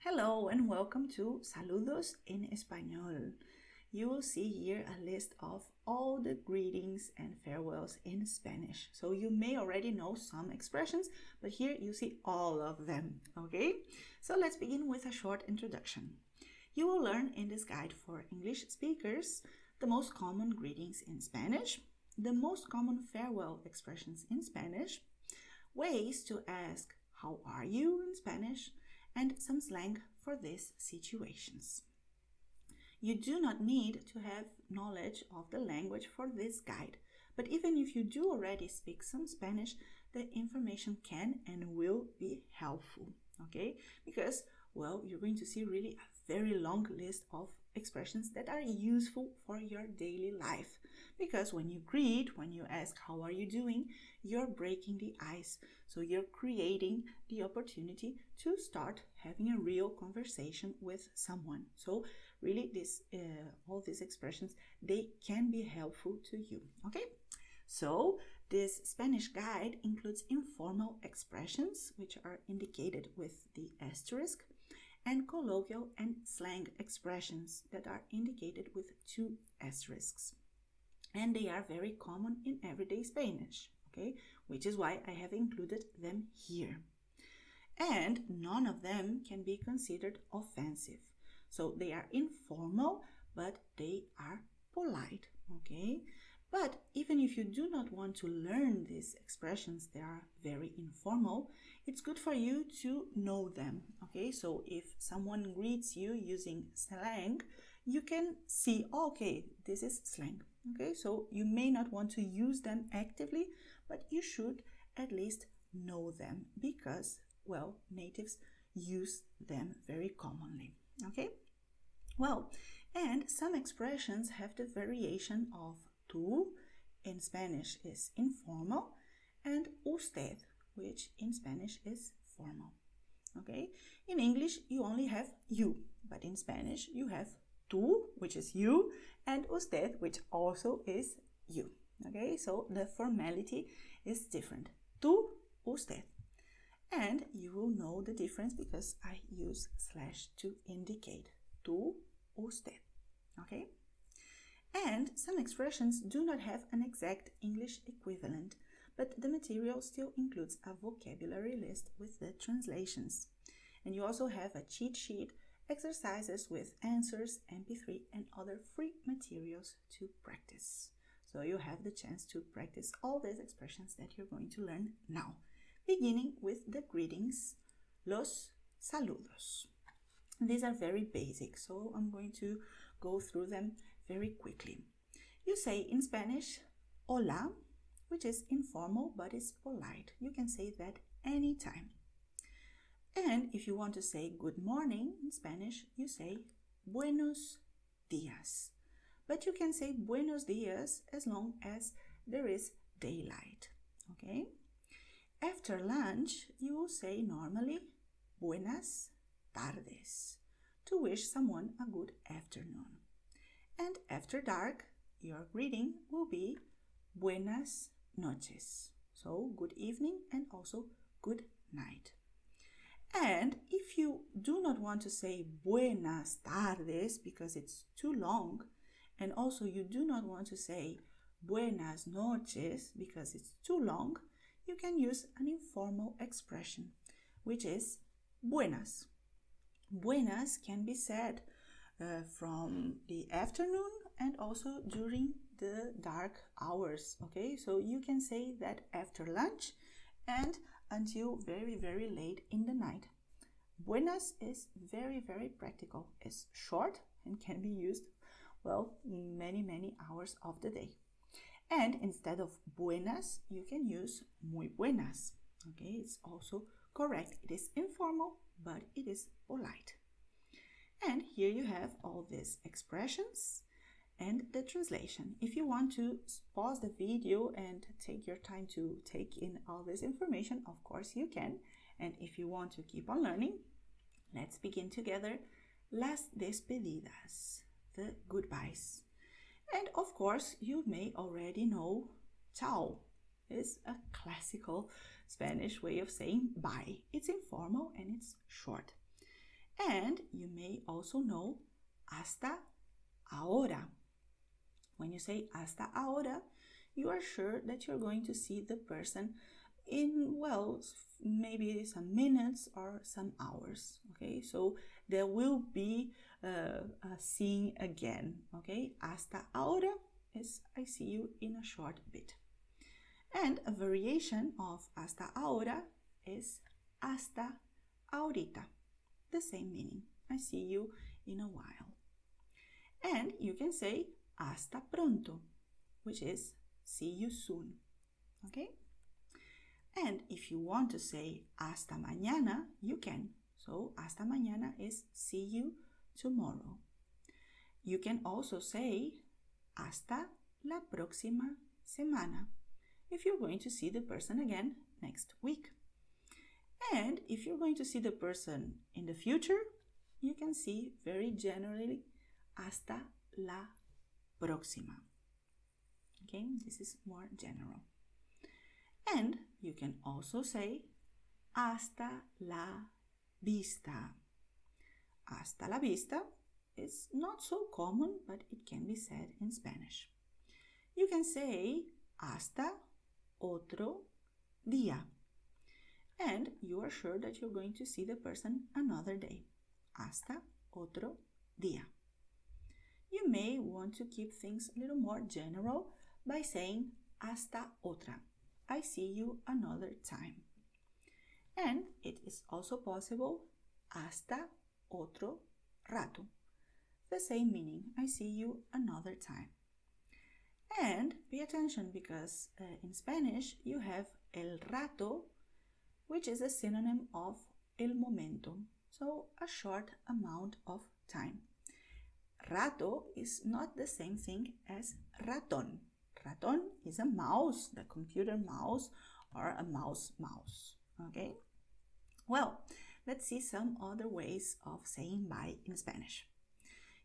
Hello and welcome to Saludos en Español. You will see here a list of all the greetings and farewells in Spanish. So you may already know some expressions, but here you see all of them, okay? So let's begin with a short introduction. You will learn in this guide for English speakers the most common greetings in Spanish, the most common farewell expressions in Spanish, ways to ask how are you in Spanish, and some slang for these situations. You do not need to have knowledge of the language for this guide, but even if you do already speak some Spanish, the information can and will be helpful, okay? Because, well, you're going to see really a very long list of expressions that are useful for your daily life. Because when you greet, when you ask how are you doing, you're breaking the ice. So you're creating the opportunity to start having a real conversation with someone. So really all these expressions, they can be helpful to you, okay? So this Spanish guide includes informal expressions, which are indicated with the asterisk, and colloquial and slang expressions that are indicated with two asterisks. And they are very common in everyday Spanish, okay? Which is why I have included them here. And none of them can be considered offensive. So they are informal, but they are polite, okay? But even if you do not want to learn these expressions, they are very informal, it's good for you to know them, okay? So if someone greets you using slang, you can see, okay, this is slang, okay? So you may not want to use them actively, but you should at least know them because, well, natives use them very commonly, okay? Well, and some expressions have the variation of tú, in Spanish is informal, and usted, which in Spanish is formal, okay? In English, you only have you, but in Spanish, you have tú, which is you, and usted, which also is you, okay? So the formality is different. Tú, usted. And you will know the difference because I use slash to indicate. Tú, usted, okay? And some expressions do not have an exact English equivalent, but the material still includes a vocabulary list with the translations. And you also have a cheat sheet, exercises with answers, MP3, and other free materials to practice. So you have the chance to practice all these expressions that you're going to learn now, beginning with the greetings, los saludos. These are very basic, so I'm going to go through them very quickly. You say in Spanish, hola, which is informal but is polite. You can say that anytime. And if you want to say good morning in Spanish, you say buenos días. But you can say buenos días as long as there is daylight, okay? After lunch, you will say normally buenas tardes to wish someone a good afternoon. And after dark, your greeting will be buenas noches. So good evening and also good night. And if you do not want to say buenas tardes because it's too long, and also you do not want to say buenas noches because it's too long, you can use an informal expression, which is buenas. Buenas can be said from the afternoon and also during the dark hours, okay? So you can say that after lunch and until very, very late in the night. Buenas is very, very practical. It's short and can be used, well, many, many hours of the day. And instead of buenas, you can use muy buenas, okay? It's also correct. It is informal, but it is polite. And here you have all these expressions and the translation. If you want to pause the video and take your time to take in all this information, of course you can. And if you want to keep on learning, let's begin together. Las despedidas, the goodbyes. And of course, you may already know chao is a classical Spanish way of saying bye. It's informal and it's short. And you may also know hasta ahora. When you say hasta ahora, you are sure that you're going to see the person in, well, maybe some minutes or some hours. Okay, so there will be a seeing again. Okay, hasta ahora is I see you in a short bit. And a variation of hasta ahora is hasta ahorita. The same meaning. I see you in a while. And you can say hasta pronto, which is see you soon. Okay? And if you want to say hasta mañana, you can. So hasta mañana is see you tomorrow. You can also say hasta la próxima semana if you're going to see the person again next week. And if you're going to see the person in the future, you can see very generally hasta la próxima. Okay, this is more general. And you can also say hasta la vista. Hasta la vista is not so common, but it can be said in Spanish. You can say hasta otro día. And you are sure that you're going to see the person another day. Hasta otro día. You may want to keep things a little more general by saying hasta otra. I see you another time. And it is also possible hasta otro rato. The same meaning, I see you another time. And pay attention because in Spanish you have el rato, which is a synonym of el momento, so a short amount of time. Rato is not the same thing as ratón. Ratón is a mouse, the computer mouse or a mouse. Okay? Well, let's see some other ways of saying bye in Spanish.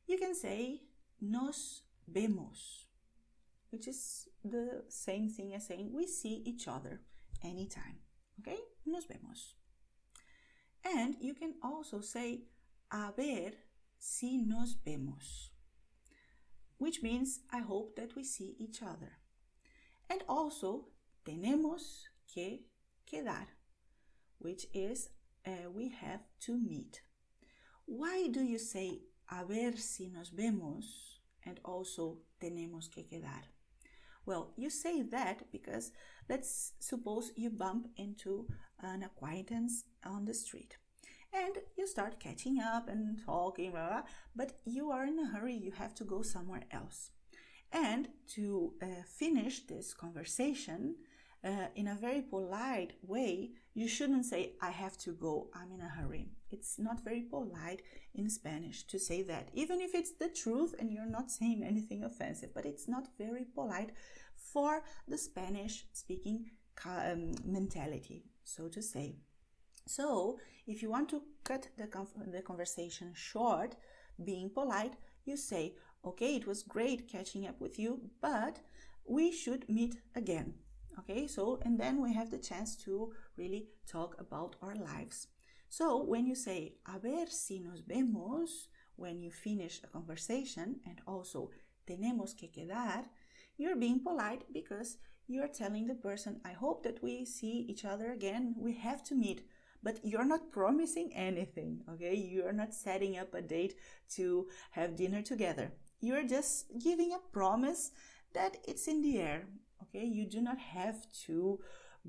You can say nos vemos, which is the same thing as saying we see each other anytime. Okay? Nos vemos. And you can also say a ver si nos vemos, which means I hope that we see each other. And also tenemos que quedar, which is we have to meet. Why do you say a ver si nos vemos and also tenemos que quedar? Well, you say that because let's suppose you bump into an acquaintance on the street and you start catching up and talking, blah, blah, but you are in a hurry, you have to go somewhere else. And to finish this conversation in a very polite way, you shouldn't say, I have to go, I'm in a hurry. It's not very polite in Spanish to say that, even if it's the truth and you're not saying anything offensive, but it's not very polite for the Spanish-speaking mentality, so to say. So, if you want to cut the conversation short, being polite, you say, okay, it was great catching up with you, but we should meet again. Okay, so, and then we have the chance to really talk about our lives. So, when you say, a ver si nos vemos, when you finish a conversation, and also, tenemos que quedar, you're being polite because you're telling the person, I hope that we see each other again, we have to meet. But you're not promising anything, okay? You're not setting up a date to have dinner together. You're just giving a promise that it's in the air, okay? You do not have to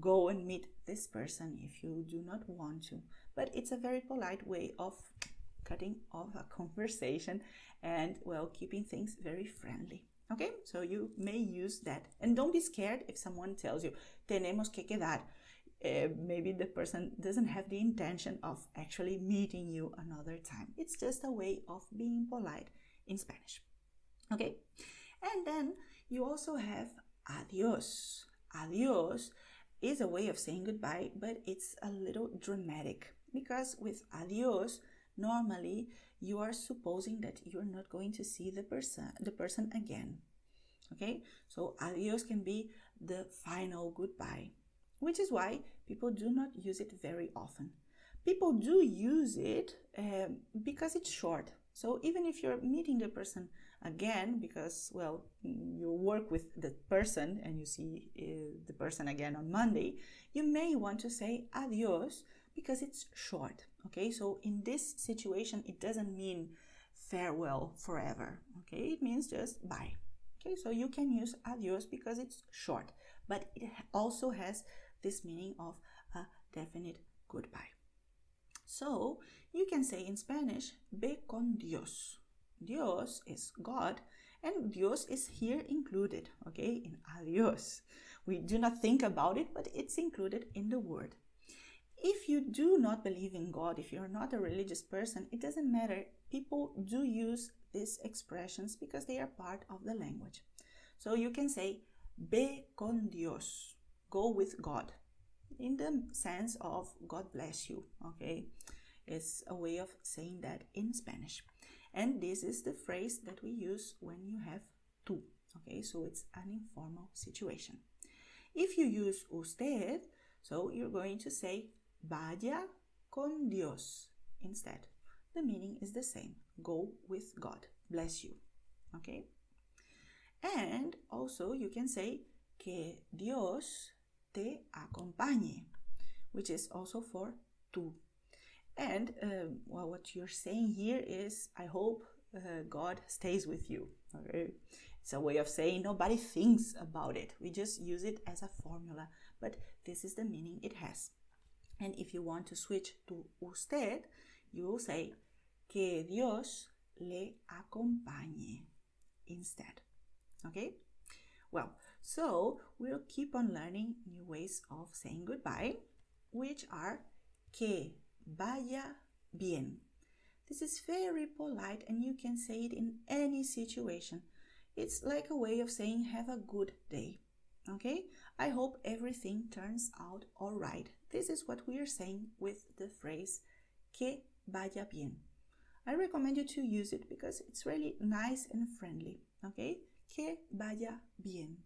go and meet this person if you do not want to. But it's a very polite way of cutting off a conversation and, well, keeping things very friendly. Okay, so you may use that. And don't be scared if someone tells you, tenemos que quedar. Maybe the person doesn't have the intention of actually meeting you another time. It's just a way of being polite in Spanish. Okay, and then you also have adios. Adios is a way of saying goodbye, but it's a little dramatic because with adios, normally you are supposing that you're not going to see the person again. Okay, so adios can be the final goodbye, which is why people do not use it very often. people do use it because it's short. So even if you're meeting the person again, because, well, you work with the person and you see the person again on Monday, you may want to say adios because it's short, okay? So in this situation, it doesn't mean farewell forever, okay? It means just bye, okay? So you can use adios because it's short, but it also has this meaning of a definite goodbye. So you can say in Spanish, ve con Dios. Dios is God, and Dios is here included, okay, in adios. We do not think about it, but it's included in the word. If you do not believe in God, if you're not a religious person, it doesn't matter. People do use these expressions because they are part of the language. So you can say, ve con Dios, go with God, in the sense of God bless you, okay? It's a way of saying that in Spanish. And this is the phrase that we use when you have tú, okay? So it's an informal situation. If you use usted, so you're going to say, vaya con Dios instead. The meaning is the same. Go with God. Bless you. Okay? And also you can say que Dios te acompañe, which is also for tú. And well, what you're saying here is, I hope God stays with you. Okay? It's a way of saying nobody thinks about it. We just use it as a formula, but this is the meaning it has. And if you want to switch to usted, you will say que Dios le acompañe instead. Okay? Well, so we'll keep on learning new ways of saying goodbye, which are que vaya bien. This is very polite and you can say it in any situation. It's like a way of saying have a good day. Okay? I hope everything turns out all right. This is what we are saying with the phrase que vaya bien. I recommend you to use it because it's really nice and friendly. Okay? Que vaya bien.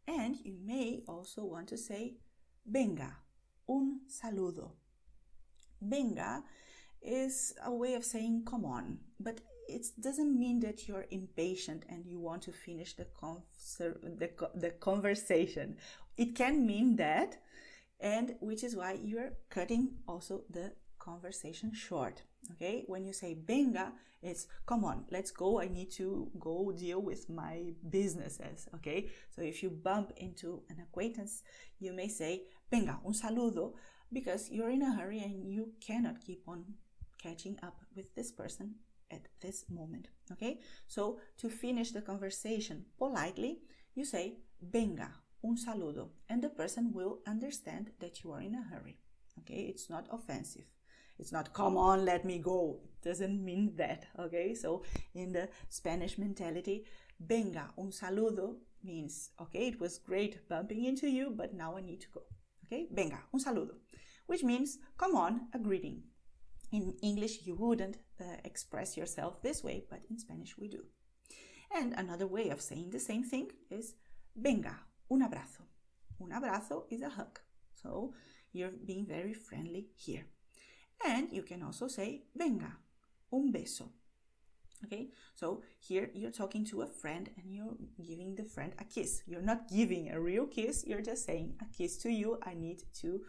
And you may also want to say venga, un saludo. Venga is a way of saying come on, but it doesn't mean that you're impatient and you want to finish the conversation. It can mean that, and which is why you're cutting also the conversation short. Okay, when you say venga, it's come on, let's go, I need to go deal with my businesses. Okay, so if you bump into an acquaintance, you may say venga, un saludo, because you're in a hurry and you cannot keep on catching up with this person at this moment. Okay, so to finish the conversation politely, you say venga, un saludo, and the person will understand that you are in a hurry. Okay, it's not offensive. It's not come on, let me go. It doesn't mean that. Okay, so in the Spanish mentality, venga, un saludo means, okay, it was great bumping into you, but now I need to go. Okay, venga, un saludo, which means come on, a greeting. In English, you wouldn't express yourself this way, but in Spanish we do. And another way of saying the same thing is venga, un abrazo. Un abrazo is a hug. So you're being very friendly here. And you can also say venga, un beso. Okay, so here you're talking to a friend and you're giving the friend a kiss. You're not giving a real kiss, you're just saying a kiss to you. I need to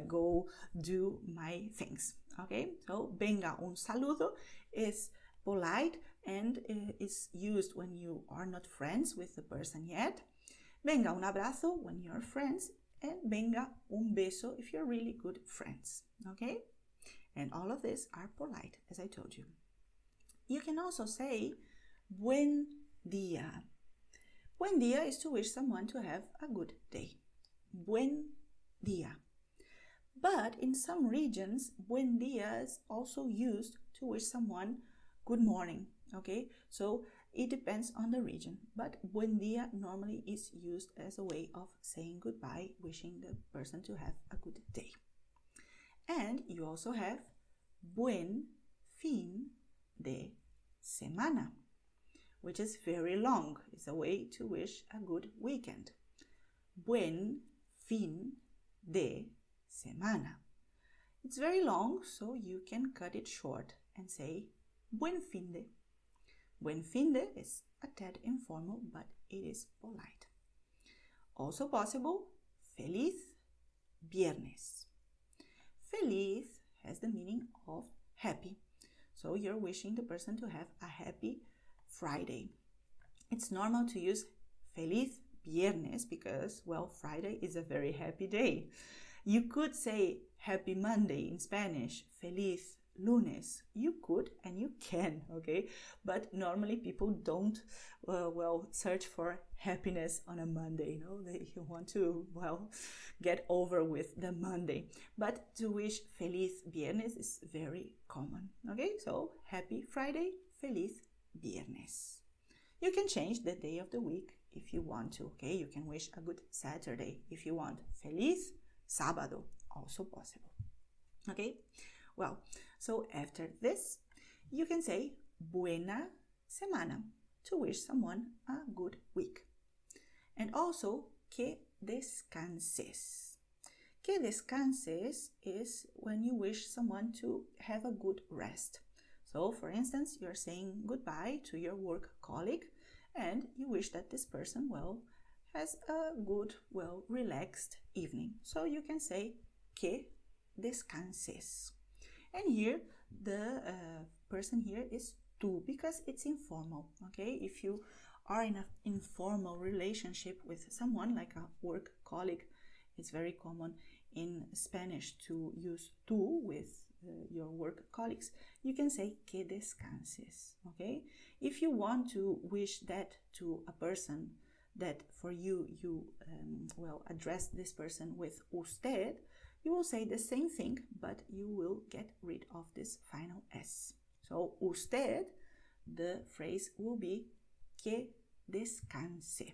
go do my things. Okay, so venga, un saludo is polite and is used when you are not friends with the person yet. Venga, un abrazo when you're friends, and venga, un beso if you're really good friends. Okay, and all of these are polite, as I told you. You can also say buen dia. Buen dia is to wish someone to have a good day. Buen dia. But in some regions, buen dia is also used to wish someone good morning. Okay, so it depends on the region. But buen dia normally is used as a way of saying goodbye, wishing the person to have a good day. And you also have buen fin de semana, which is very long. It's a way to wish a good weekend. Buen fin de semana. It's very long, so you can cut it short and say buen fin de. Buen fin de is a tad informal, but it is polite. Also possible, feliz viernes. Feliz has the meaning of happy. So you're wishing the person to have a happy Friday. It's normal to use feliz viernes because, well, Friday is a very happy day. You could say happy Monday in Spanish, feliz lunes. You could and you can, okay? But normally people don't, search for happiness on a Monday, you know? They want to, get over with the Monday. But to wish feliz viernes is very common, okay? So happy Friday, feliz viernes. You can change the day of the week if you want to, okay? You can wish a good Saturday if you want. Feliz sábado, also possible, okay? Well, so after this, you can say buena semana to wish someone a good week. And also, que descanses. Que descanses is when you wish someone to have a good rest. So, for instance, you're saying goodbye to your work colleague and you wish that this person, has a good, relaxed evening. So you can say que descanses. And here, the person here is tú because it's informal, okay? If you are in an informal relationship with someone like a work colleague, it's very common in Spanish to use tú with your work colleagues. You can say que descanses, okay? If you want to wish that to a person that for you address this person with usted, you will say the same thing, but you will get rid of this final S. So usted, the phrase will be que descanse,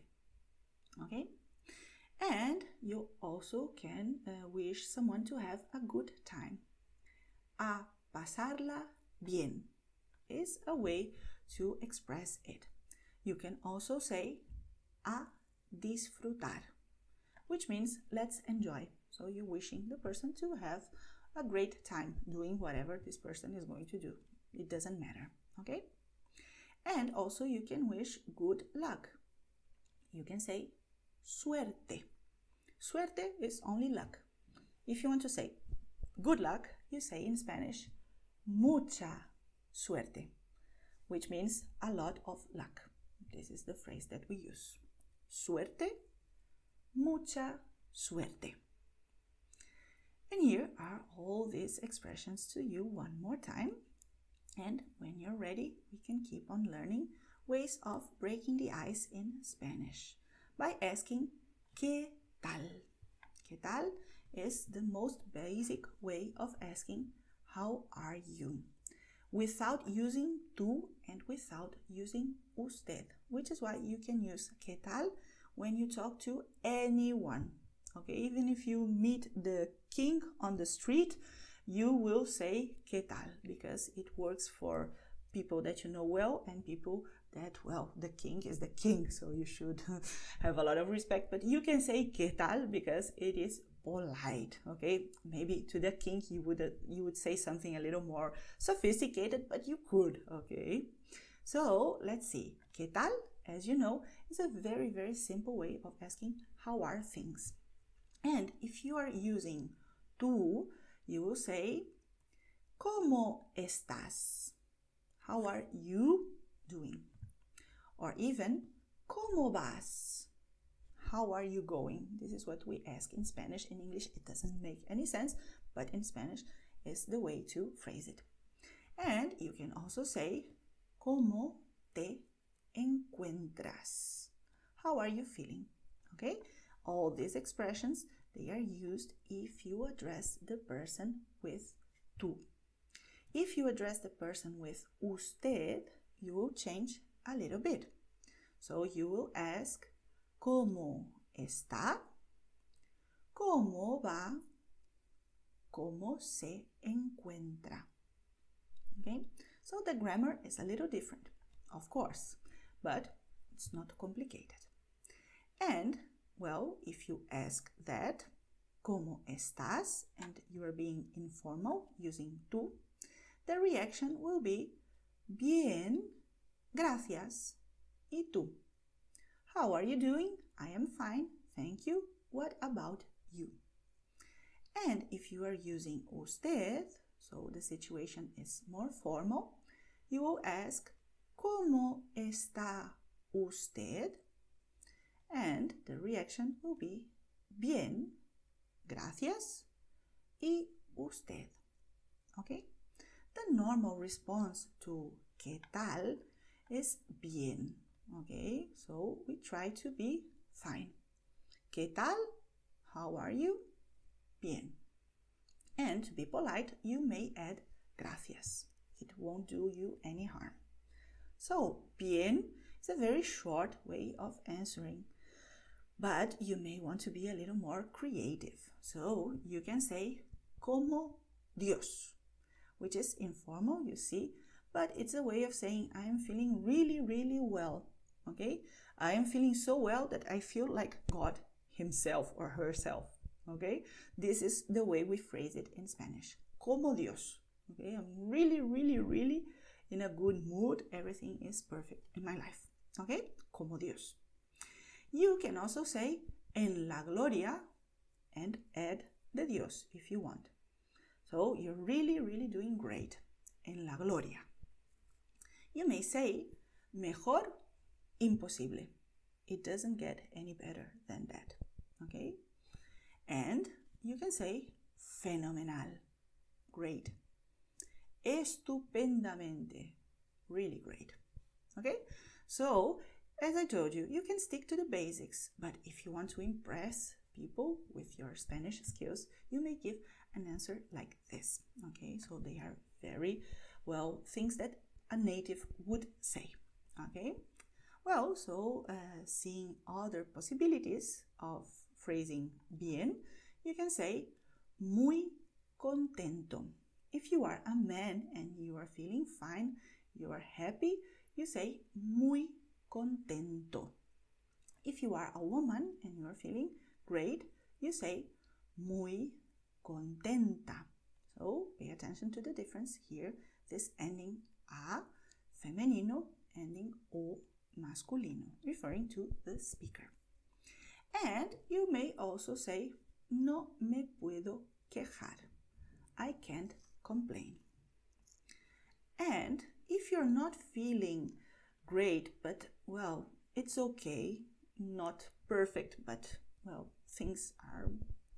okay? And you also can wish someone to have a good time. A pasarla bien is a way to express it. You can also say a disfrutar, which means let's enjoy. So you're wishing the person to have a great time doing whatever this person is going to do. It doesn't matter, okay? And also you can wish good luck. You can say suerte. Suerte is only luck. If you want to say good luck, you say in Spanish mucha suerte, which means a lot of luck. This is the phrase that we use. Suerte, mucha suerte. And here are all these expressions to you one more time. And when you're ready, we can keep on learning ways of breaking the ice in Spanish by asking ¿qué tal? ¿Qué tal is the most basic way of asking how are you? Without using tú and without using usted, which is why you can use ¿qué tal? When you talk to anyone. Okay, even if you meet the king on the street, you will say ¿qué tal? Because it works for people that you know well and people that, the king is the king, so you should have a lot of respect. But you can say ¿qué tal? Because it is polite, okay? Maybe to the king you would say something a little more sophisticated, but you could, okay? So let's see. ¿Qué tal? As you know, is a very, very simple way of asking how are things. And if you are using tú, you will say ¿cómo estás? How are you doing? Or even ¿cómo vas? How are you going? This is what we ask in Spanish. In English, it doesn't make any sense, but in Spanish is the way to phrase it. And you can also say ¿cómo te encuentras? How are you feeling? Okay? All these expressions, they are used if you address the person with tú. If you address the person with usted, you will change a little bit. So you will ask ¿cómo está? ¿Cómo va? ¿Cómo se encuentra? Okay? So the grammar is a little different, of course, but it's not complicated. And, if you ask that, ¿Cómo estás? And you are being informal using tú. The reaction will be bien, gracias. ¿Y tú? How are you doing? I am fine, thank you. What about you? And if you are using usted, so the situation is more formal, you will ask, ¿Cómo está usted? And the reaction will be bien, gracias, y usted. Okay? The normal response to ¿qué tal? Is bien. Okay? So we try to be fine. ¿Qué tal? How are you? Bien. And to be polite, you may add gracias. It won't do you any harm. So, bien is a very short way of answering, but you may want to be a little more creative. So, you can say, como Dios, which is informal, you see, but it's a way of saying, I am feeling really, really well, okay? I am feeling so well that I feel like God himself or herself, okay? This is the way we phrase it in Spanish, como Dios, okay? I'm really, really, really in a good mood. Everything is perfect in my life, okay? Como Dios. You can also say en la gloria and add the Dios if you want. So you're really, really doing great. En la gloria. You may say mejor imposible. It doesn't get any better than that, okay? And you can say fenomenal, great. Estupendamente, really great. Okay? So, as I told you, you can stick to the basics, but if you want to impress people with your Spanish skills, you may give an answer like this. Okay? So they are very, well, things that a native would say. Okay? Well, so seeing other possibilities of phrasing bien, you can say muy contento. If you are a man and you are feeling fine, you are happy, you say muy contento. If you are a woman and you are feeling great, you say muy contenta. So pay attention to the difference here. This ending a femenino, ending o masculino, referring to the speaker. And you may also say no me puedo quejar. I can't complain. And if you're not feeling great, but well, it's okay, not perfect, but well, things are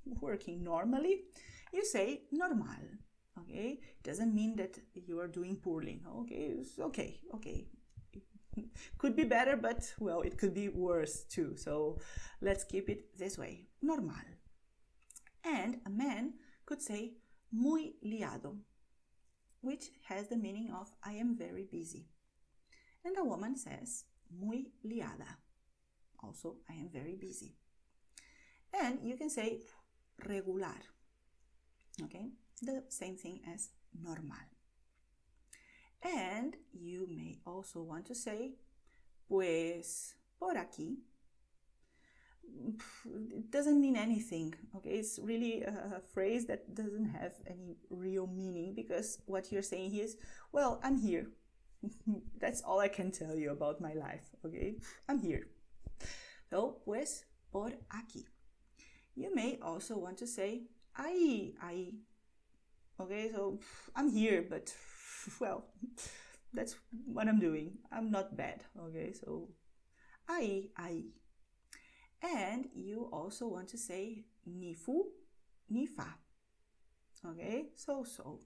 working normally, you say normal. Okay, doesn't mean that you are doing poorly. Okay, it's okay. Could be better, but well, it could be worse too. So let's keep it this way, normal. And a man could say muy liado, which has the meaning of I am very busy. And a woman says muy liada, also I am very busy. And you can say regular, okay, the same thing as normal. And you may also want to say pues por aquí. It doesn't mean anything, okay? It's really a phrase that doesn't have any real meaning, because what you're saying here is, well, I'm here. That's all I can tell you about my life, okay? I'm here. So, pues por aquí. You may also want to say ahí. Okay, so I'm here, but well, that's what I'm doing. I'm not bad, okay? So ahí. And you also want to say ni fu, ni fa. Okay, so.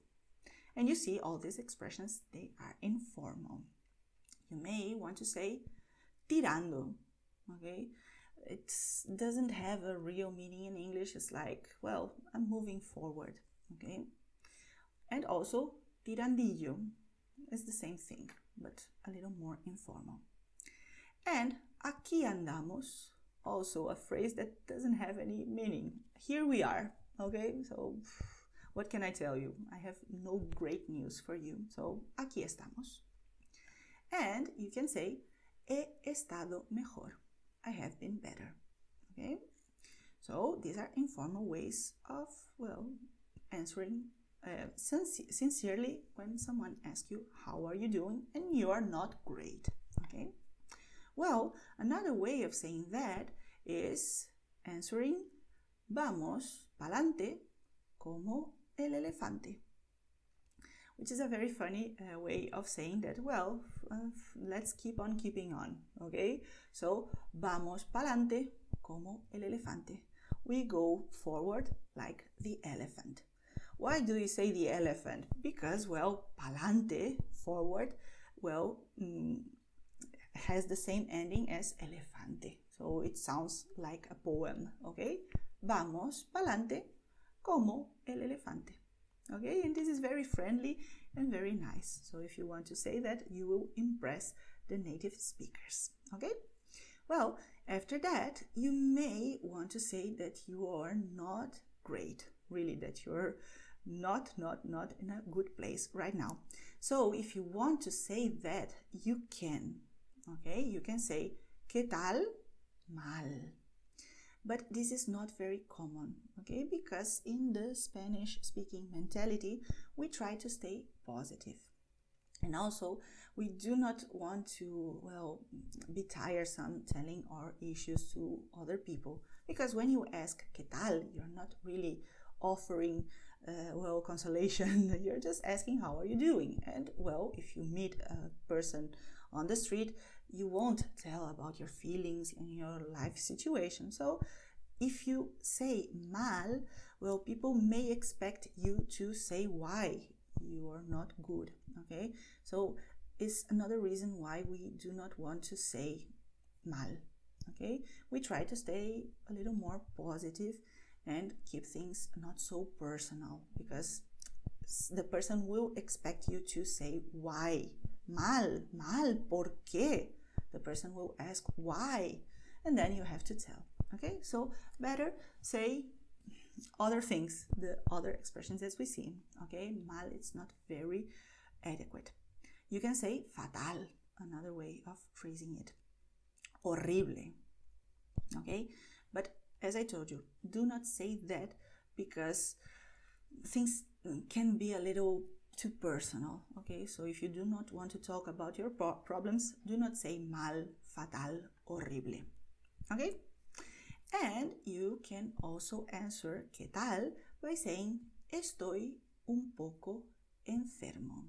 And you see all these expressions, they are informal. You may want to say tirando. Okay, it doesn't have a real meaning in English. It's like, well, I'm moving forward. Okay, and also tirandillo is the same thing, but a little more informal. And aquí andamos, also a phrase that doesn't have any meaning. Here we are, okay? So what can I tell you? I have no great news for you. So aquí estamos. And you can say he estado mejor. I have been better, okay? So these are informal ways of, well, answering sincerely when someone asks you, how are you doing? And you are not great, okay? Well, another way of saying that is answering vamos pa'lante como el elefante, which is a very funny way of saying that, well, let's keep on keeping on, okay? So, vamos pa'lante como el elefante. We go forward like the elephant. Why do you say the elephant? Because, well, pa'lante, forward, well, has the same ending as elefante. So it sounds like a poem, okay? Vamos pa'lante como el elefante. Okay, and this is very friendly and very nice. So if you want to say that, you will impress the native speakers. Okay? Well, after that, you may want to say that you are not great, really, that you're not in a good place right now. So if you want to say that, you can. Okay, you can say ¿Qué tal? Mal. But this is not very common, okay? Because in the Spanish-speaking mentality, we try to stay positive. And also, we do not want to, well, be tiresome telling our issues to other people. Because when you ask ¿Qué tal?, you're not really offering, well, consolation. You're just asking how are you doing? And, well, if you meet a person on the street, you won't tell about your feelings and your life situation. So if you say mal, well, people may expect you to say why you are not good, okay? So it's another reason why we do not want to say mal, okay? We try to stay a little more positive and keep things not so personal, because the person will expect you to say why. Mal, ¿por qué? The person will ask why, and then you have to tell. Okay, so better say other things, the other expressions as we see. Okay, mal, it's not very adequate. You can say fatal, another way of phrasing it. Horrible. Okay, but as I told you, do not say that, because things can be a little too personal. Okay, so if you do not want to talk about your problems, do not say mal, fatal, horrible. Okay, and you can also answer ¿Qué tal? By saying estoy un poco enfermo.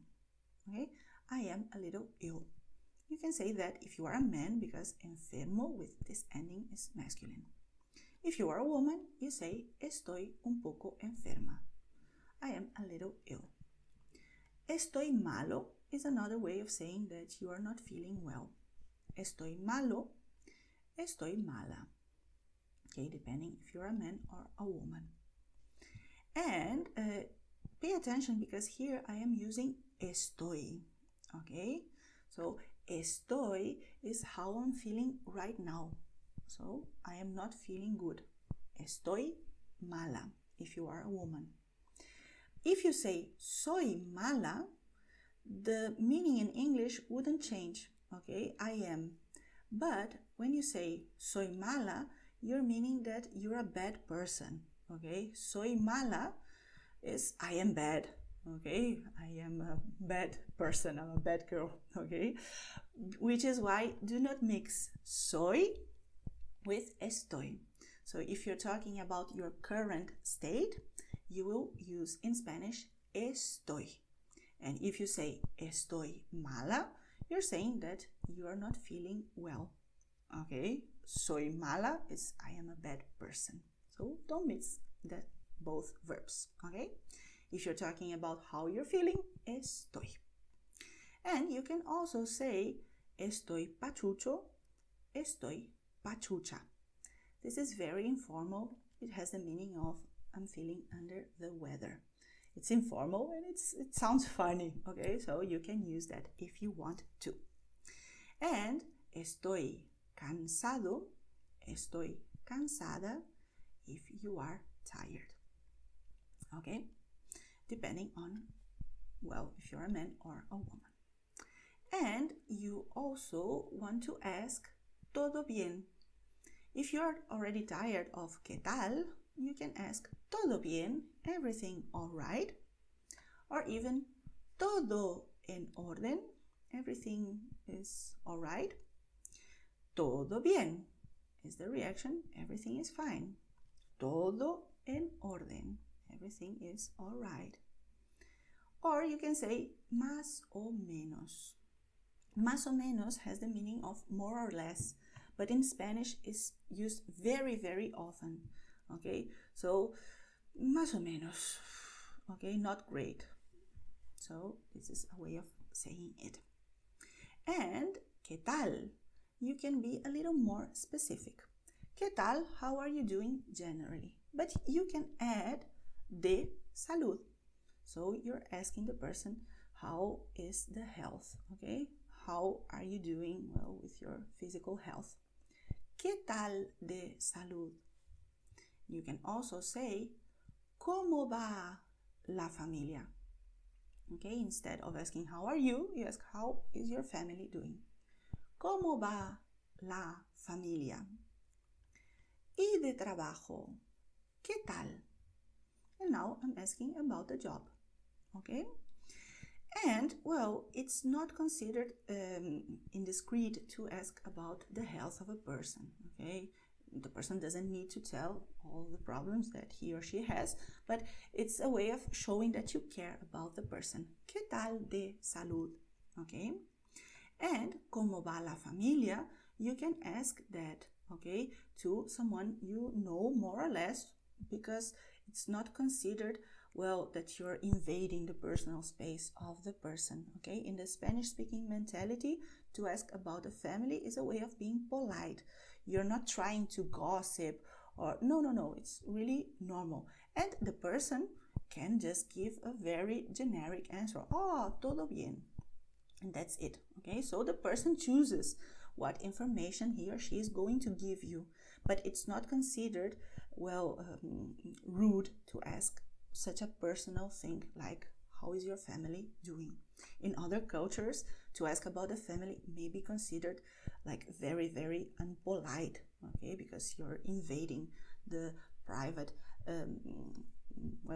Okay, I am a little ill. You can say that if you are a man, because enfermo with this ending is masculine. If you are a woman, you say estoy un poco enferma. I am a little ill. Estoy malo is another way of saying that you are not feeling well. Estoy malo, estoy mala. Okay, depending if you're a man or a woman. And pay attention, because here I am using estoy. Okay, so estoy is how I'm feeling right now. So I am not feeling good. Estoy mala if you are a woman. If you say soy mala, the meaning in English wouldn't change. Okay, I am. But when you say soy mala, you're meaning that you're a bad person. Okay, soy mala is I am bad. Okay, I am a bad person, I'm a bad girl. Okay, which is why do not mix soy with estoy. So if you're talking about your current state, you will use in Spanish estoy. And if you say estoy mala, you're saying that you are not feeling well. Okay, soy mala is I am a bad person. So don't mix that both verbs. Okay, if you're talking about how you're feeling, estoy. And you can also say estoy pachucho, estoy pachucha. This is very informal. It has the meaning of I'm feeling under the weather. It's informal and it sounds funny, okay? So you can use that if you want to. And estoy cansado, estoy cansada if you are tired, okay? Depending on, well, if you're a man or a woman. And you also want to ask todo bien If you're already tired of ¿qué tal?, you can ask ¿todo bien? Everything all right? Or even ¿todo en orden? Everything is all right? Todo bien is the reaction. Everything is fine. Todo en orden. Everything is all right. Or you can say más o menos. Más o menos has the meaning of more or less, but in Spanish is used very, very often. Okay, so más o menos. Okay, not great. So this is a way of saying it. And ¿qué tal? You can be a little more specific. ¿Qué tal? How are you doing generally? But you can add de salud. So you're asking the person, how is the health? Okay? How are you doing well with your physical health? ¿Qué tal de salud? You can also say, ¿cómo va la familia? Okay, instead of asking how are you, you ask how is your family doing? ¿Cómo va la familia? ¿Y de trabajo? ¿Qué tal? And now I'm asking about the job. Okay? And, well, it's not considered indiscreet to ask about the health of a person. Okay? The person doesn't need to tell all the problems that he or she has, but it's a way of showing that you care about the person. ¿Qué tal de salud? Okay? And ¿cómo va la familia? You can ask that, okay, to someone you know more or less, because it's not considered, well, that you're invading the personal space of the person. Okay? In the Spanish-speaking mentality, to ask about a family is a way of being polite. You're not trying to gossip or no, it's really normal. And the person can just give a very generic answer. Oh, todo bien. And that's it. Okay, so the person chooses what information he or she is going to give you, but it's not considered, well, rude to ask such a personal thing like, how is your family doing? In other cultures, to ask about a family may be considered like very, very unpolite, okay, because you're invading the private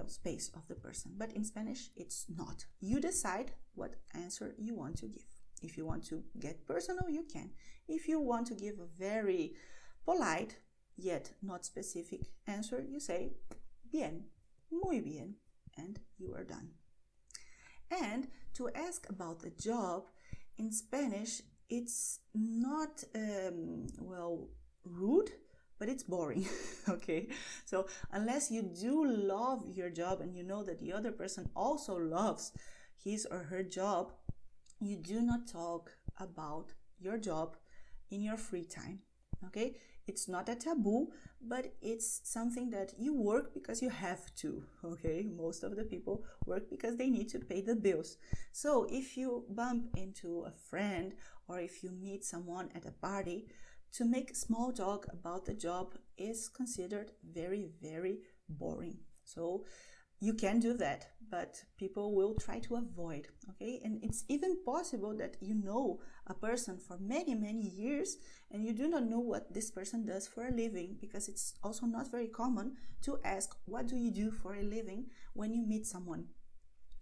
space of the person. But in Spanish, it's not. You decide what answer you want to give. If you want to get personal, you can. If you want to give a very polite yet not specific answer, you say bien, muy bien, and you are done. And to ask about the job, in Spanish, it's not, rude, but it's boring. Okay, so unless you do love your job and you know that the other person also loves his or her job, you do not talk about your job in your free time. Okay, it's not a taboo, but it's something that you work because you have to. Okay, most of the people work because they need to pay the bills. So if you bump into a friend or if you meet someone at a party, to make small talk about the job is considered very, very boring. So you can do that, but people will try to avoid. Okay, and it's even possible that you know a person for many, many years and you do not know what this person does for a living, because it's also not very common to ask, what do you do for a living when you meet someone?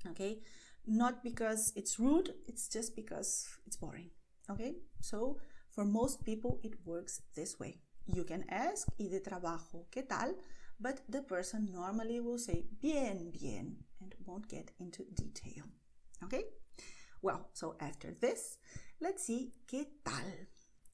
Okay, not because it's rude, it's just because it's boring. Okay, so for most people it works this way. You can ask, ¿y de trabajo qué tal? But the person normally will say bien, bien, and won't get into detail. Okay? Well, so after this, let's see ¿qué tal?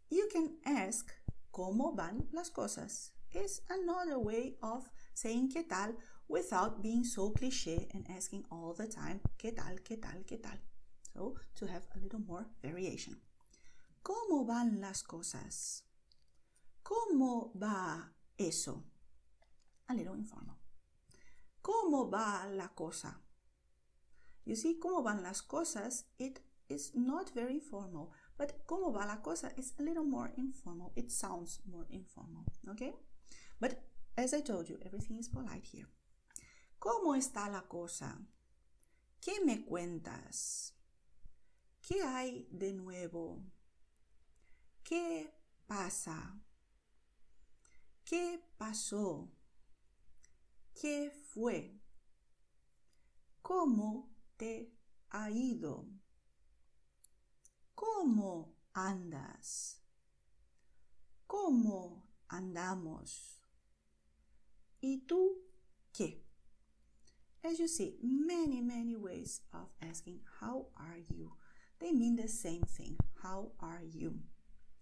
You can ask ¿cómo van las cosas? Is another way of saying ¿qué tal? Without being so cliché and asking all the time ¿qué tal, qué tal, qué tal? So, to have a little more variation. ¿Cómo van las cosas? ¿Cómo va eso? A little informal. ¿Cómo va la cosa? You see, ¿cómo van las cosas? It is not very formal, but ¿cómo va la cosa is a little more informal. It sounds more informal, okay? But as I told you, everything is polite here. ¿Cómo está la cosa? ¿Qué me cuentas? ¿Qué hay de nuevo? ¿Qué pasa? ¿Qué pasó? ¿Qué fue? ¿Cómo te ha ido? ¿Cómo andas? ¿Cómo andamos? ¿Y tú qué? As you see, many ways of asking how are you. They mean the same thing. How are you?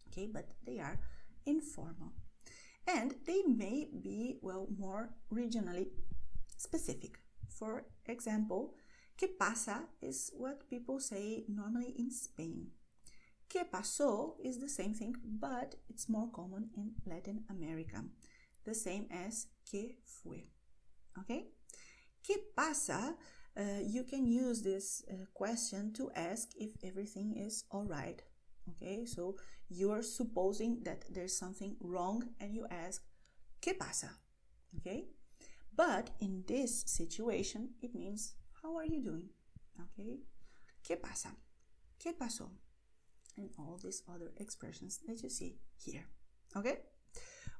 Okay, but they are informal. And they may be, well, more regionally specific. For example, ¿qué pasa? Is what people say normally in Spain. ¿Qué pasó? Is the same thing, but it's more common in Latin America. The same as ¿qué fue? Okay? ¿Qué pasa? You can use this question to ask if everything is all right. Okay, so you're supposing that there's something wrong and you ask, ¿qué pasa? Okay, but in this situation, it means, how are you doing? Okay, ¿qué pasa? ¿Qué pasó? And all these other expressions that you see here. Okay,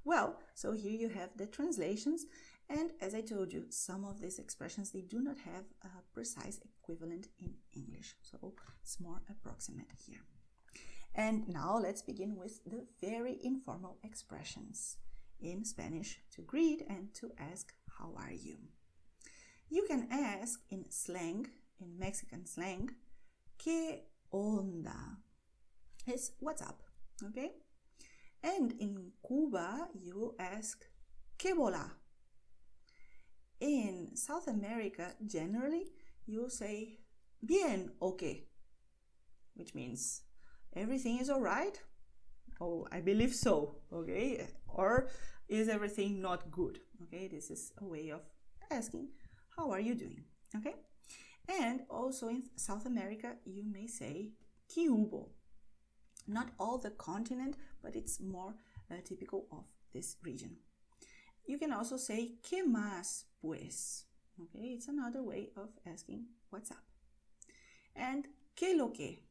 well, so here you have the translations. And as I told you, some of these expressions, they do not have a precise equivalent in English. So it's more approximate here. And now let's begin with the very informal expressions in Spanish to greet and to ask, how are you? You can ask in slang, in Mexican slang, ¿qué onda? It's what's up, okay? And in Cuba, you ask, ¿qué bola? In South America, generally, you say, bien o qué? Which means, everything is all right? Oh, I believe so, okay? Or is everything not good? Okay, this is a way of asking, how are you doing? Okay? And also in South America, you may say, ¿qué hubo? Not all the continent, but it's more typical of this region. You can also say, ¿qué más, pues? Okay, it's another way of asking, what's up? And ¿qué lo que?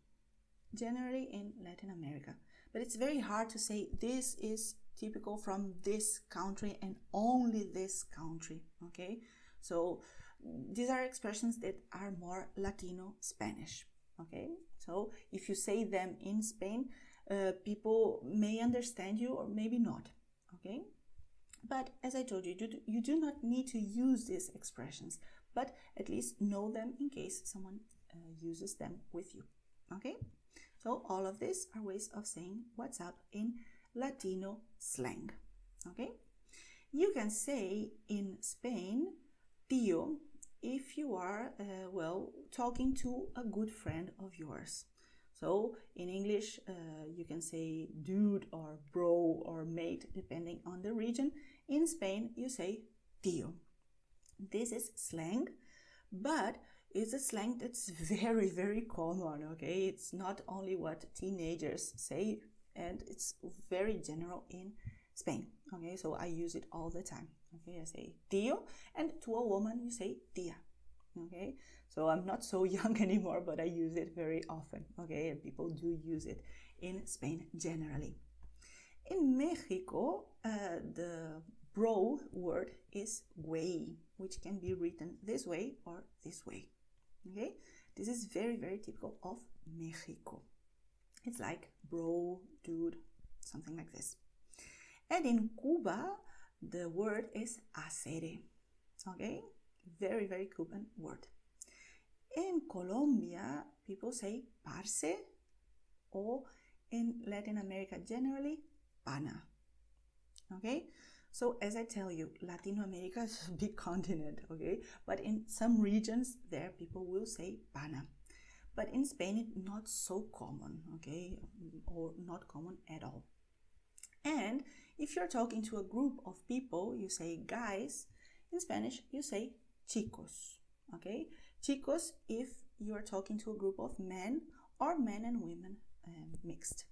Generally in Latin America. But it's very hard to say this is typical from this country and only this country, okay? So these are expressions that are more Latino Spanish, okay? So if you say them in Spain, people may understand you or maybe not, okay? But as I told you, you do not need to use these expressions, but at least know them in case someone uses them with you, okay? So all of these are ways of saying what's up in Latino slang, okay? You can say in Spain, tío, if you are, well, talking to a good friend of yours. So in English, you can say dude or bro or mate, depending on the region. In Spain, you say tío. This is slang, but it's a slang that's very common, okay? It's not only what teenagers say, and it's very general in Spain, okay? So I use it all the time, okay? I say tío, and to a woman, you say tía, okay? So I'm not so young anymore, but I use it very often, okay? And people do use it in Spain generally. In Mexico, the bro word is güey, which can be written this way or this way, okay? This is very typical of Mexico. It's like bro, dude, something like this. And in Cuba, the word is hacer, okay? Very Cuban word. In Colombia, people say parce, or in Latin America generally, pana, okay? So as I tell you, Latin America is a big continent, okay? But in some regions there, people will say pana. But in Spain, it's not so common, okay? Or not common at all. And if you're talking to a group of people, you say guys. In Spanish, you say chicos, okay? Chicos if you are talking to a group of men or men and women mixed.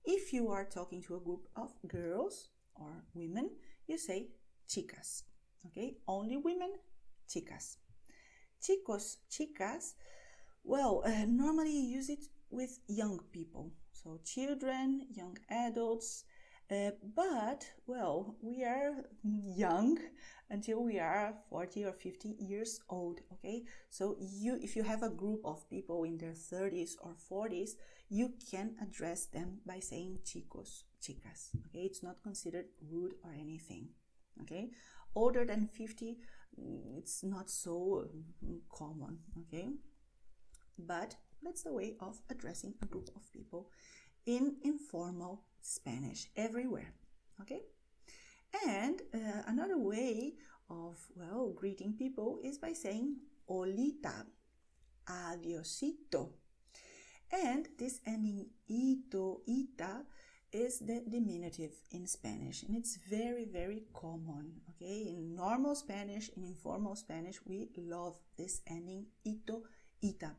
If you are talking to a group of girls or women, you say chicas, okay? Only women, chicas. Chicos, chicas, well, normally you use it with young people. So children, young adults, But, well, we are young until we are 40 or 50 years old, okay? So if you have a group of people in their 30s or 40s, you can address them by saying chicos, chicas, okay? It's not considered rude or anything, okay? Older than 50, it's not so common, okay? But that's the way of addressing a group of people in informal Spanish everywhere, okay? And another way of, well, greeting people is by saying olita, adiosito. And this ending ito, ita is the diminutive in Spanish, and it's very, very common, okay? In normal Spanish, in informal Spanish, we love this ending ito, ita.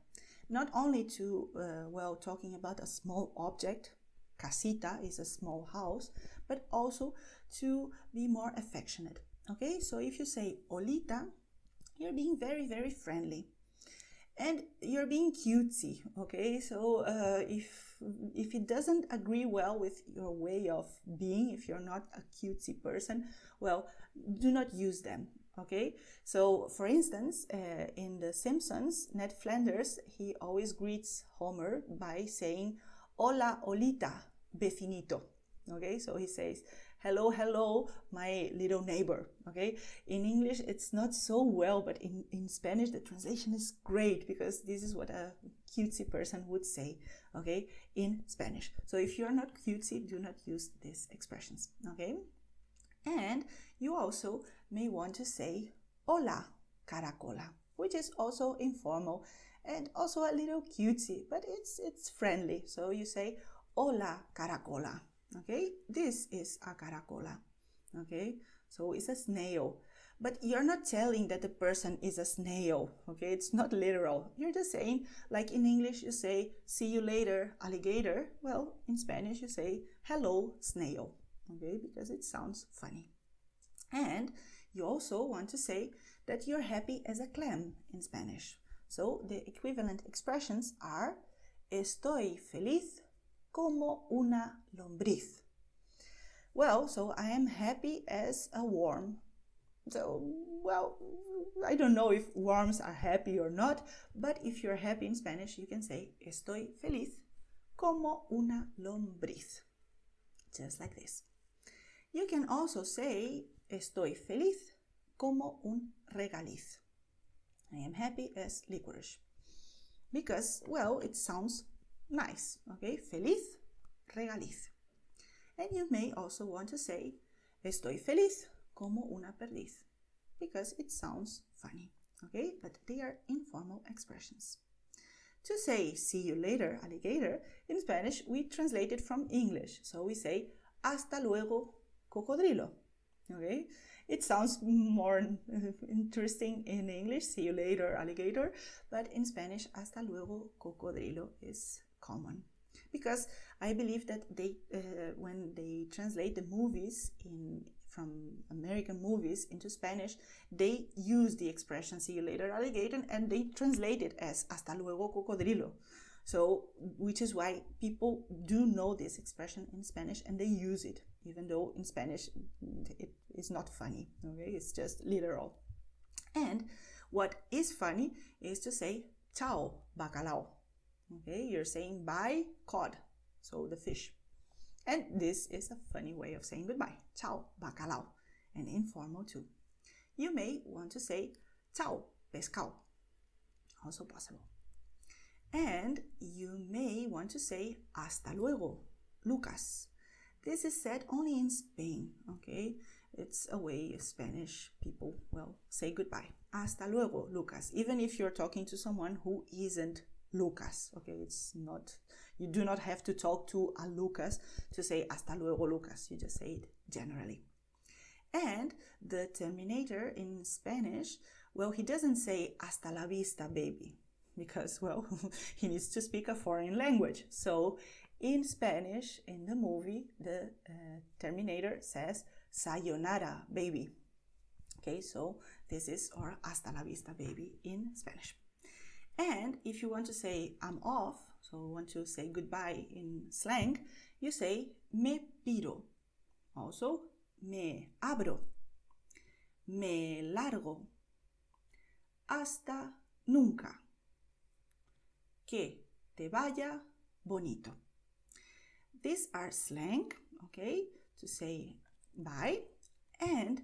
Not only to, well, talking about a small object, casita is a small house, but also to be more affectionate, okay? So if you say olita, you're being very, very friendly. And you're being cutesy, okay? So if it doesn't agree well with your way of being, if you're not a cutesy person, well, do not use them, okay? So, for instance, in The Simpsons, Ned Flanders, he always greets Homer by saying, "Hola, Olita, vecinito." Okay, so he says, "Hello, hello, my little neighbor." Okay, in English, it's not so well, but in Spanish, the translation is great because this is what a cutesy person would say, okay, in Spanish. So if you're not cutesy, do not use these expressions, okay? And you also may want to say hola, caracola, which is also informal and also a little cutesy, but it's friendly. So you say hola, caracola, okay? This is a caracola, okay? So it's a snail, but you're not telling that the person is a snail, okay? It's not literal. You're just saying, like in English, you say, "See you later, alligator." Well, in Spanish, you say, "Hello, snail." Okay, because it sounds funny. And you also want to say that you're happy as a clam in Spanish. So the equivalent expressions are estoy feliz como una lombriz. Well, so I am happy as a worm. So, well, I don't know if worms are happy or not, but if you're happy in Spanish, you can say estoy feliz como una lombriz. Just like this. You can also say, estoy feliz como un regaliz. I am happy as licorice. Because, well, it sounds nice, okay? Feliz, regaliz. And you may also want to say, estoy feliz como una perdiz. Because it sounds funny, okay? But they are informal expressions. To say, "see you later, alligator," in Spanish, we translate it from English. So we say, "hasta luego, cocodrilo." Okay, it sounds more interesting in English, "see you later, alligator," but in Spanish, "hasta luego, cocodrilo" is common. Because I believe that they, when they translate the movies from American movies into Spanish, they use the expression "see you later, alligator," and they translate it as "hasta luego, cocodrilo." So, which is why people do know this expression in Spanish and they use it, even though in Spanish it is not funny, okay? It's just literal. And what is funny is to say "chao, bacalao." Okay, you're saying bye, cod, so the fish. And this is a funny way of saying goodbye. "Chao, bacalao," and informal too. You may want to say "chao, pescado," also possible. And you may want to say "hasta luego, Lucas." This is said only in Spain, okay? It's a way Spanish people, well, say goodbye. "Hasta luego, Lucas." Even if you're talking to someone who isn't Lucas, okay? It's not, you do not have to talk to a Lucas to say "hasta luego, Lucas." You just say it generally. And the terminator in Spanish, well, he doesn't say "hasta la vista, baby," because, well, he needs to speak a foreign language. So in Spanish, in the movie, the terminator says "sayonara, baby." Okay, so this is our "hasta la vista, baby" in Spanish. And if you want to say "I'm off," so want to say goodbye in slang, you say "me piro," Also, me abro, me largo, hasta nunca, que te vaya bonito. These are slang, okay, to say bye, and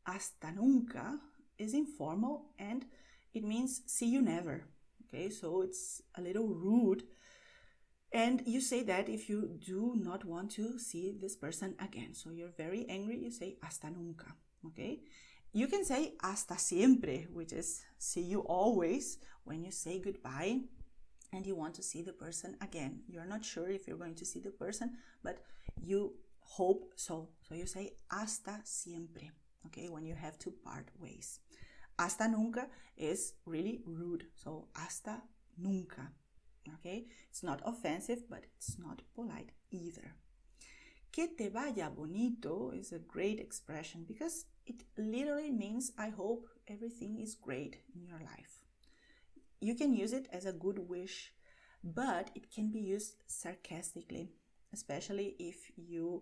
hasta nunca is informal and it means see you never, okay, so it's a little rude. And you say that if you do not want to see this person again. So you're very angry, you say hasta nunca, okay? You can say hasta siempre, which is see you always, when you say goodbye and you want to see the person again. You're not sure if you're going to see the person, but you hope so. So you say hasta siempre, okay, when you have to part ways. Hasta nunca is really rude, so hasta nunca. Okay, it's not offensive, but it's not polite either. Que te vaya bonito is a great expression because it literally means I hope everything is great in your life. You can use it as a good wish, but it can be used sarcastically, especially if you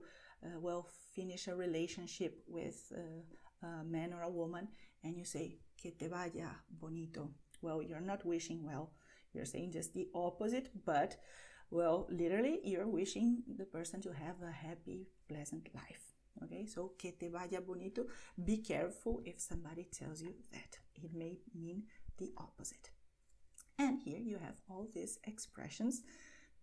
finish a relationship with a man or a woman and you say que te vaya bonito. Well, you're not wishing well. You're saying just the opposite, but, well, literally, you're wishing the person to have a happy, pleasant life. Okay, so que te vaya bonito. Be careful if somebody tells you that. It may mean the opposite. And here you have all these expressions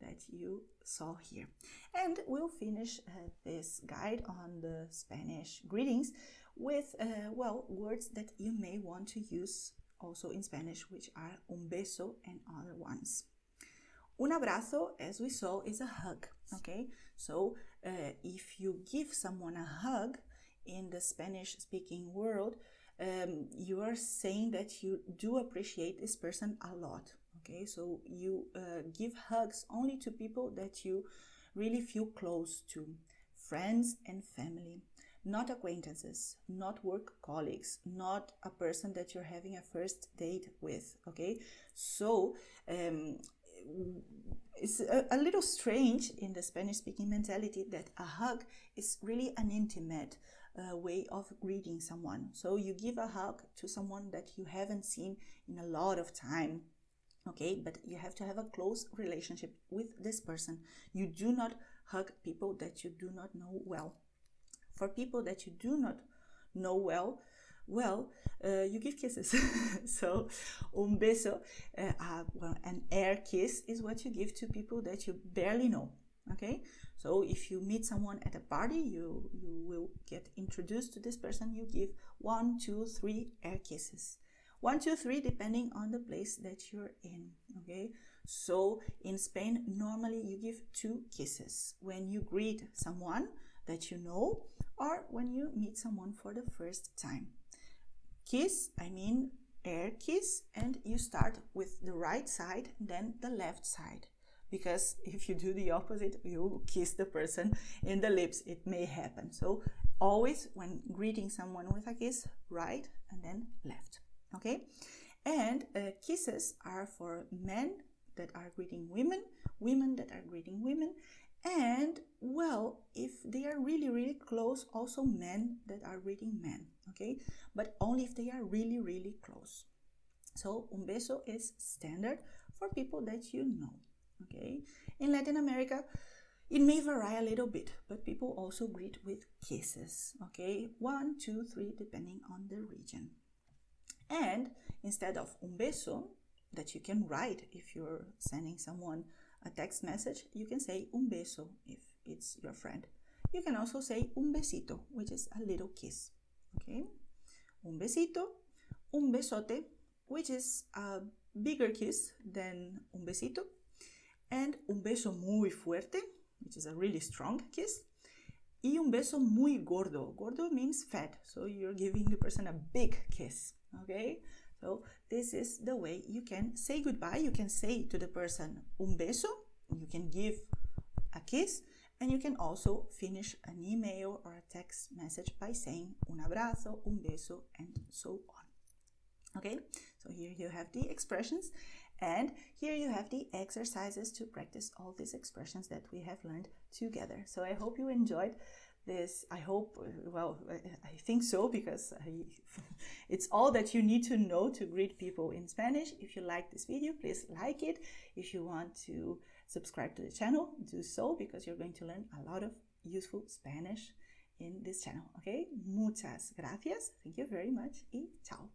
that you saw here. And we'll finish this guide on the Spanish greetings with, words that you may want to use also in Spanish, which are un beso and other ones. Un abrazo, as we saw, is a hug, okay? So if you give someone a hug in the Spanish-speaking world, you are saying that you do appreciate this person a lot, okay? So you give hugs only to people that you really feel close to, friends and family. Not acquaintances, not work colleagues, not a person that you're having a first date with, okay? So it's a little strange in the Spanish-speaking mentality that a hug is really an intimate way of greeting someone. So you give a hug to someone that you haven't seen in a lot of time, okay? But you have to have a close relationship with this person. You do not hug people that you do not know well. For people that you do not know well, you give kisses. So, un beso, an air kiss is what you give to people that you barely know, okay? So if you meet someone at a party, you will get introduced to this person, you give 1, 2, 3 air kisses. 1, 2, 3, depending on the place that you're in, okay? So in Spain, normally you give 2 kisses when you greet someone that you know, or when you meet someone for the first time. Kiss, I mean air kiss, and you start with the right side, then the left side. Because if you do the opposite, you kiss the person in the lips, it may happen. So always when greeting someone with a kiss, right and then left, okay? And kisses are for men that are greeting women, women that are greeting women, and, well, if they are really, really close, also men that are greeting men, okay? But only if they are really, really close. So, un beso is standard for people that you know, okay? In Latin America, it may vary a little bit, but people also greet with kisses, okay? 1, 2, 3, depending on the region. And instead of un beso, that you can write if you're sending someone a text message, you can say un beso if it's your friend. You can also say un besito, which is a little kiss, okay? Un besito, un besote, which is a bigger kiss than un besito, and un beso muy fuerte, which is a really strong kiss, y un beso muy gordo. Gordo means fat, so you're giving the person a big kiss, okay? So this is the way you can say goodbye. You can say to the person un beso, you can give a kiss, and you can also finish an email or a text message by saying un abrazo, un beso, and so on. Okay, so here you have the expressions, and here you have the exercises to practice all these expressions that we have learned together. So I hope you enjoyed this, I hope, well, I think so, because it's all that you need to know to greet people in Spanish. If you like this video, please like it. If you want to subscribe to the channel, do so, because you're going to learn a lot of useful Spanish in this channel. Okay, muchas gracias. Thank you very much y chao.